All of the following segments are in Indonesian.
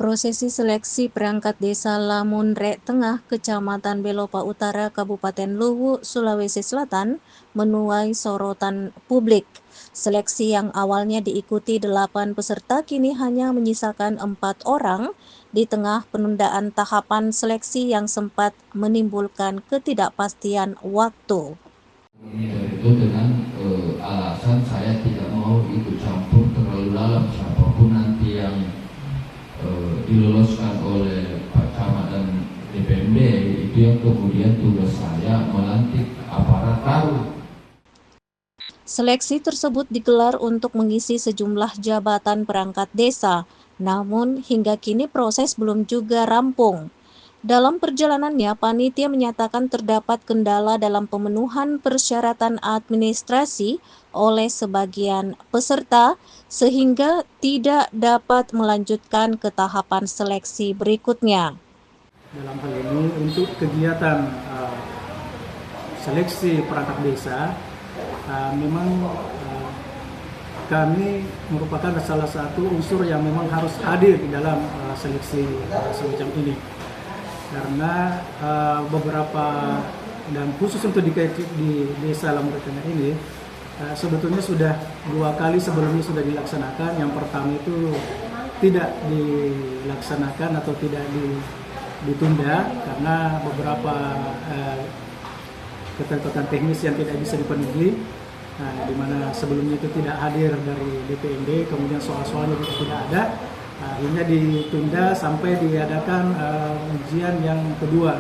Prosesi seleksi perangkat desa Lamunrek Tengah, Kecamatan Belopa Utara, Kabupaten Luwu, Sulawesi Selatan, menuai sorotan publik. Seleksi yang awalnya diikuti 8 peserta kini hanya menyisakan 4 orang di tengah penundaan tahapan seleksi yang sempat menimbulkan ketidakpastian waktu. Itu dengan alasan saya tidak mau ikut campur terlalu dalam, siapapun nanti yang diloloskan oleh Pak Camat dan DPMD, itu yang kemudian tugas saya melantik aparat baru. Seleksi tersebut digelar untuk mengisi sejumlah jabatan perangkat desa, namun hingga kini proses belum juga rampung. Dalam perjalanannya, panitia menyatakan terdapat kendala dalam pemenuhan persyaratan administrasi oleh sebagian peserta sehingga tidak dapat melanjutkan ke tahapan seleksi berikutnya. Dalam hal ini untuk kegiatan seleksi perangkat desa, memang kami merupakan salah satu unsur yang memang harus hadir di dalam seleksi semacam ini. Karena beberapa, dan khusus untuk di desa Lamunrek Tengah ini, sebetulnya sudah 2 kali sebelumnya sudah dilaksanakan. Yang pertama itu tidak dilaksanakan atau tidak ditunda karena beberapa ketentuan teknis yang tidak bisa dipenuhi, di mana sebelumnya itu tidak hadir dari DPMD, kemudian soal-soalnya juga tidak ada. Akhirnya ditunda sampai diadakan ujian yang kedua.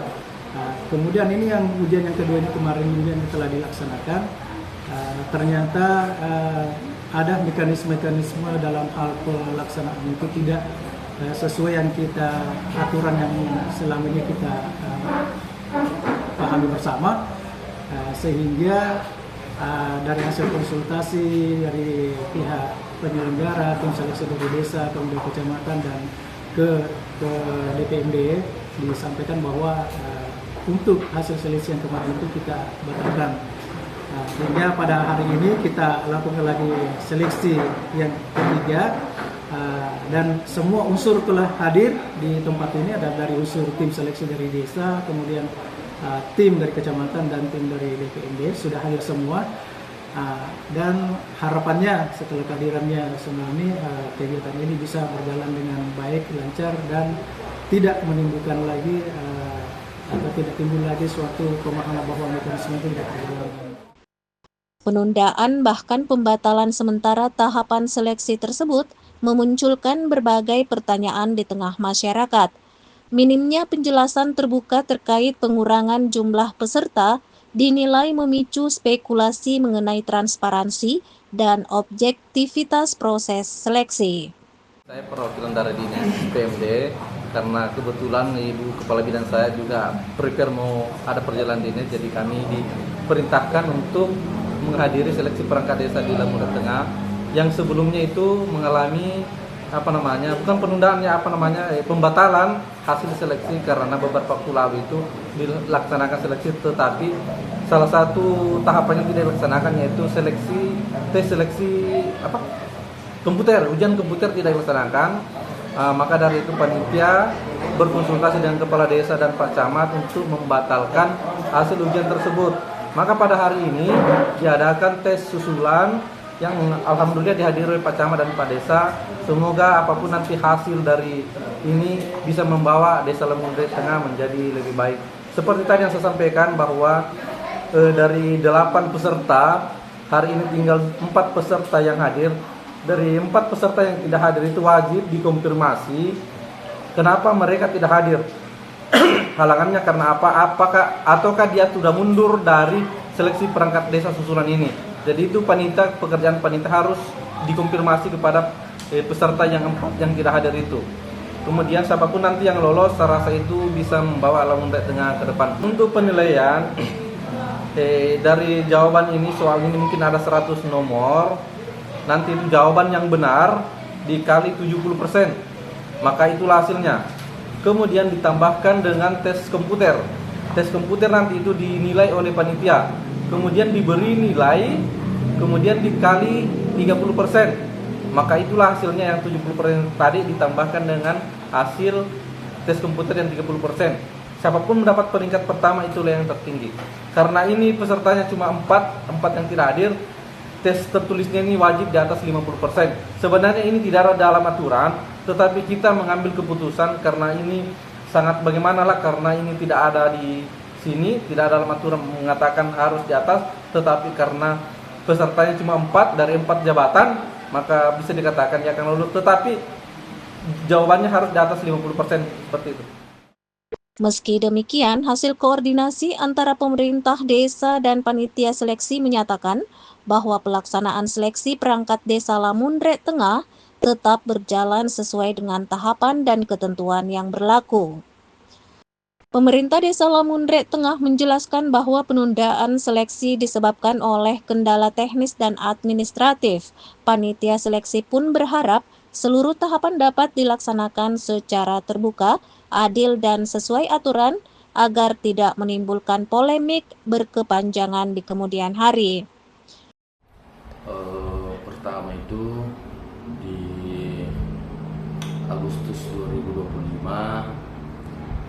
Kemudian ini yang ujian yang kedua ini kemarin yang telah dilaksanakan, ternyata ada mekanisme dalam hal pelaksanaan itu tidak sesuai yang aturan yang selama ini kita pahami bersama, sehingga dari hasil konsultasi dari pihak penyelenggara, tim seleksi dari desa, kemudian kecamatan dan ke DPMD disampaikan bahwa untuk hasil seleksi yang kemarin itu kita batalkan. Sehingga pada hari ini kita lakukan lagi seleksi yang ketiga, dan semua unsur telah hadir di tempat ini, ada dari unsur tim seleksi dari desa, kemudian tim dari kecamatan dan tim dari DPMD sudah hadir semua. Dan harapannya setelah kehadirannya semua ini, kegiatan ini bisa berjalan dengan baik, lancar, dan tidak menimbulkan lagi atau tidak timbul lagi suatu pemahaman bahwa mekanisme itu tidak berjalan. Penundaan bahkan pembatalan sementara tahapan seleksi tersebut memunculkan berbagai pertanyaan di tengah masyarakat. Minimnya penjelasan terbuka terkait pengurangan jumlah peserta dinilai memicu spekulasi mengenai transparansi dan objektivitas proses seleksi. Saya perwakilan dari dinas PMD karena kebetulan Ibu Kepala Bidang saya juga prepare mau ada perjalanan dinas, jadi kami diperintahkan untuk menghadiri seleksi perangkat desa di Lamunrek Tengah yang sebelumnya itu mengalami bukan penundaannya pembatalan hasil seleksi karena beberapa pulau itu dilaksanakan seleksi, tetapi salah satu tahapannya tidak dilaksanakan, yaitu tes seleksi komputer, ujian komputer tidak dilaksanakan. Maka dari itu panitia berkonsultasi dengan kepala desa dan Pak Camat untuk membatalkan hasil ujian tersebut. Maka pada hari ini diadakan tes susulan yang alhamdulillah dihadiri oleh Pak Camat dan Pak Desa. Semoga apapun nanti hasil dari ini bisa membawa desa Lamunrek Tengah menjadi lebih baik. Seperti tadi yang saya sampaikan bahwa dari 8 peserta, hari ini tinggal 4 peserta yang hadir. Dari 4 peserta yang tidak hadir itu wajib dikonfirmasi kenapa mereka tidak hadir. Halangannya karena apa? Ataukah dia sudah mundur dari seleksi perangkat desa susulan ini? Jadi itu pekerjaan panitia harus dikonfirmasi kepada peserta yang 4 yang tidak hadir itu. Kemudian siapapun nanti yang lolos, saya rasa itu bisa membawa Lamunrek Tengah ke depan. Untuk penilaian dari jawaban ini, soal ini mungkin ada 100 nomor. Nanti itu jawaban yang benar dikali 70%, maka itulah hasilnya. Kemudian ditambahkan dengan tes komputer. Tes komputer nanti itu dinilai oleh panitia, kemudian diberi nilai, kemudian dikali 30%, maka itulah hasilnya yang 70% tadi ditambahkan dengan hasil tes komputer yang 30%. Siapapun mendapat peringkat pertama itulah yang tertinggi. Karena ini pesertanya cuma 4 yang tidak hadir, tes tertulisnya ini wajib di atas 50%. Sebenarnya ini tidak ada dalam aturan, tetapi kita mengambil keputusan karena ini sangat bagaimanalah, karena ini tidak ada di sini, tidak ada dalam aturan mengatakan harus di atas, tetapi karena pesertanya cuma 4 dari 4 jabatan, maka bisa dikatakan ya akan lulus, tetapi jawabannya harus di atas 50%, seperti itu. Meski demikian, hasil koordinasi antara pemerintah desa dan panitia seleksi menyatakan bahwa pelaksanaan seleksi perangkat desa Lamundrek Tengah tetap berjalan sesuai dengan tahapan dan ketentuan yang berlaku. Pemerintah Desa Lamundrek Tengah menjelaskan bahwa penundaan seleksi disebabkan oleh kendala teknis dan administratif. Panitia seleksi pun berharap seluruh tahapan dapat dilaksanakan secara terbuka, adil dan sesuai aturan agar tidak menimbulkan polemik berkepanjangan di kemudian hari. Pertama itu di Agustus 2025,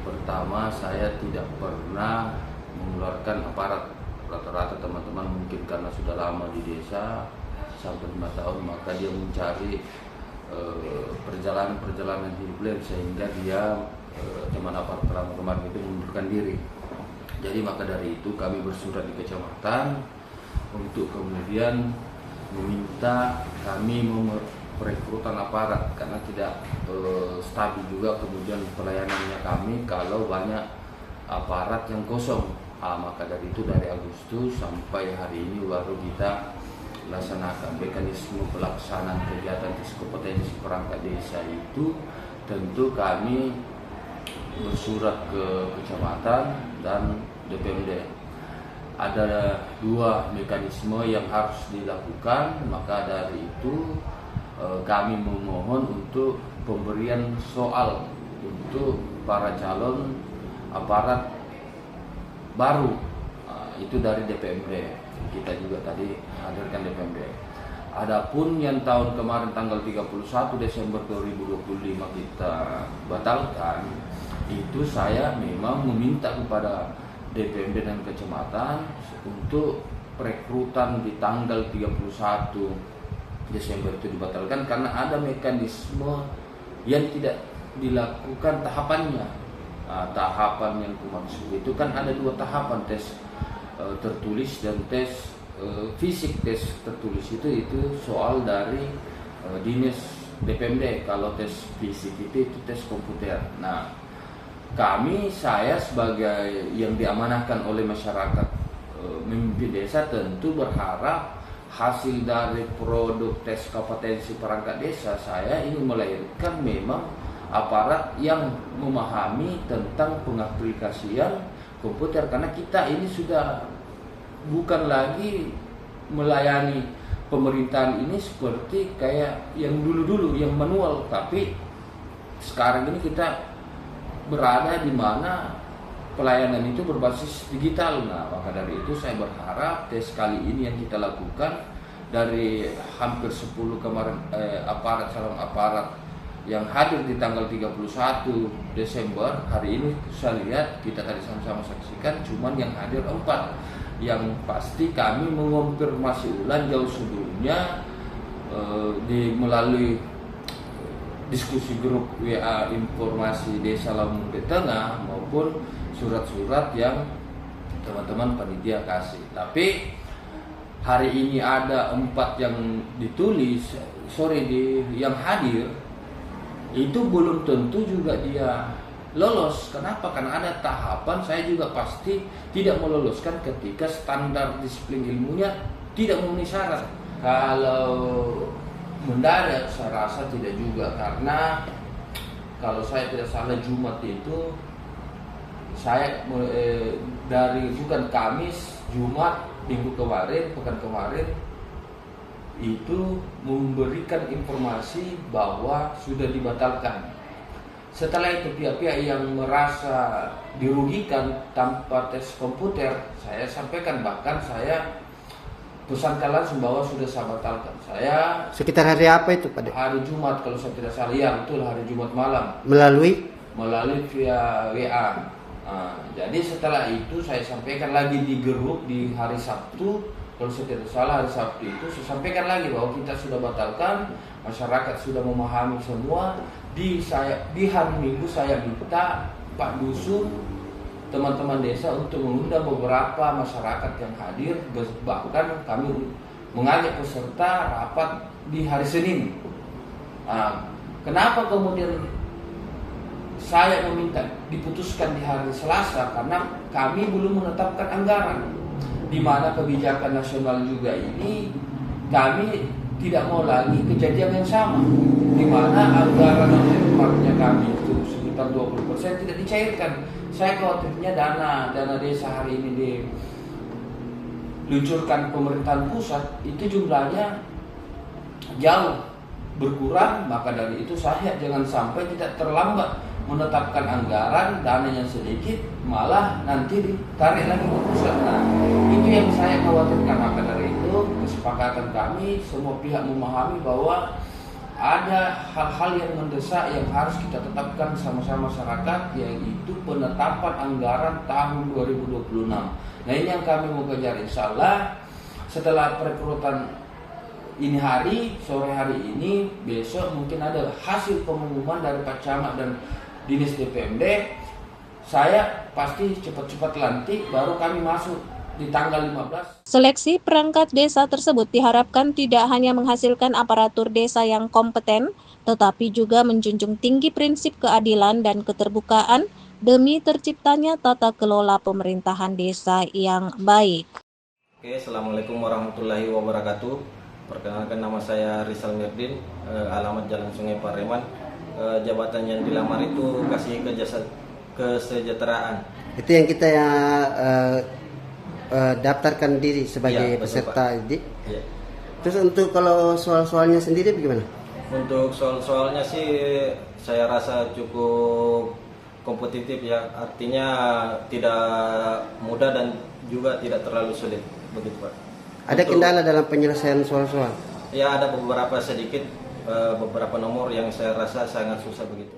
pertama saya tidak pernah mengeluarkan aparat. Rata-rata teman-teman mungkin karena sudah lama di desa sampai 5 tahun, maka dia mencari perjalanan hidup lain, sehingga dia teman aparat pertama kemarin itu mengundurkan diri. Jadi maka dari itu kami bersurat di kecamatan untuk kemudian meminta kami perekrutan aparat, karena tidak stabil juga kemudian pelayanannya kami kalau banyak aparat yang kosong. Maka dari itu dari Agustus sampai hari ini baru kita laksanakan mekanisme pelaksanaan kegiatan tes kompetensi perangkat desa itu. Tentu kami bersurat ke kecamatan dan DPMD. Ada 2 mekanisme yang harus dilakukan, maka dari itu kami memohon untuk pemberian soal untuk para calon aparat baru, itu dari DPMD. Kita juga tadi hadirkan DPMD. Adapun yang tahun kemarin tanggal 31 Desember 2025 kita batalkan, itu saya memang meminta kepada DPMD dan kecamatan untuk perekrutan di tanggal 31 Desember itu dibatalkan karena ada mekanisme yang tidak dilakukan tahapannya. Tahapan yang kumaksud itu kan ada 2 tahapan, tes tertulis dan tes fisik. Tes tertulis itu soal dari dinas DPMD, kalau tes fisik itu tes komputer. Nah, saya sebagai yang diamanahkan oleh masyarakat memimpin desa tentu berharap hasil dari produk tes kompetensi perangkat desa saya ini melahirkan memang aparat yang memahami tentang pengaplikasian komputer, karena kita ini sudah bukan lagi melayani pemerintahan ini seperti kayak yang dulu-dulu yang manual, tapi sekarang ini kita berada di mana pelayanan itu berbasis digital. Nah, maka dari itu saya berharap tes kali ini yang kita lakukan dari hampir 10 kemarin calon aparat yang hadir di tanggal 31 Desember, hari ini saya lihat kita tadi sama-sama saksikan cuman yang hadir 4. Yang pasti kami mengonfirmasi ulang jauh sebelumnya melalui diskusi grup WA informasi Desa Lamundrek Tengah maupun surat-surat yang teman-teman panitia kasih. Tapi hari ini ada 4 yang ditulis, yang hadir itu belum tentu juga dia lolos. Kenapa? Karena ada tahapan. Saya juga pasti tidak meloloskan ketika standar disiplin ilmunya tidak memenuhi syarat. Kalau mendadak saya rasa tidak juga, karena kalau saya tidak salah Jumat itu saya dari bukan Kamis, Jumat minggu kemarin, pekan kemarin itu memberikan informasi bahwa sudah dibatalkan. Setelah itu pihak-pihak yang merasa dirugikan tanpa tes komputer saya sampaikan, bahkan saya pesankan langsung bahwa sudah saya batalkan. Saya Sekitar hari apa itu Pak? hari Jumat kalau saya tidak salah, ya betul hari Jumat malam Melalui via WA. Nah, jadi setelah itu saya sampaikan lagi di grup di hari Sabtu, kalau saya tidak salah hari Sabtu itu saya sampaikan lagi bahwa kita sudah batalkan, masyarakat sudah memahami semua. Di hari Minggu saya minta Pak Dusun, teman-teman desa untuk mengundang beberapa masyarakat yang hadir, bahkan kami mengajak peserta rapat di hari Senin. Nah, kenapa kemudian saya meminta diputuskan di hari Selasa? Karena kami belum menetapkan anggaran, di mana kebijakan nasional juga ini kami tidak mau lagi kejadian yang sama, di mana anggaran yang tempatnya kami itu sekitar 20% tidak dicairkan. Saya khawatirnya dana desa hari ini diluncurkan pemerintahan pusat itu jumlahnya jauh berkurang, maka dari itu saya jangan sampai tidak terlambat menetapkan anggaran, dana yang sedikit malah nanti ditarik lagi ke pusat. Nah, itu yang saya khawatirkan. Maka dari itu kesepakatan kami semua pihak memahami bahwa ada hal-hal yang mendesak yang harus kita tetapkan sama-sama masyarakat, yaitu penetapan anggaran tahun 2026. Nah, ini yang kami mau kejar. Insya Allah setelah perekrutan ini sore hari ini, besok mungkin ada hasil pengumuman dari Pak Camat dan Dinas DPMD. Saya pasti cepat-cepat lantik, baru kami masuk di tanggal 15. Seleksi perangkat desa tersebut diharapkan tidak hanya menghasilkan aparatur desa yang kompeten, tetapi juga menjunjung tinggi prinsip keadilan dan keterbukaan demi terciptanya tata kelola pemerintahan desa yang baik. Oke, Assalamualaikum warahmatullahi wabarakatuh. Perkenalkan, nama saya Rizal Mirdin, alamat Jalan Sungai Pareman. Jabatan yang dilamar itu kasih kesejahteraan. itu yang kita daftarkan diri sebagai Ya, peserta Pak. ini. Ya. Terus untuk kalau soal-soalnya sendiri bagaimana? Untuk soal-soalnya sih saya rasa cukup kompetitif ya, artinya tidak mudah dan juga tidak terlalu sulit, begitu Pak. Ada kendala dalam penyelesaian soal-soal? Ya, ada beberapa sedikit beberapa nomor yang saya rasa sangat susah begitu.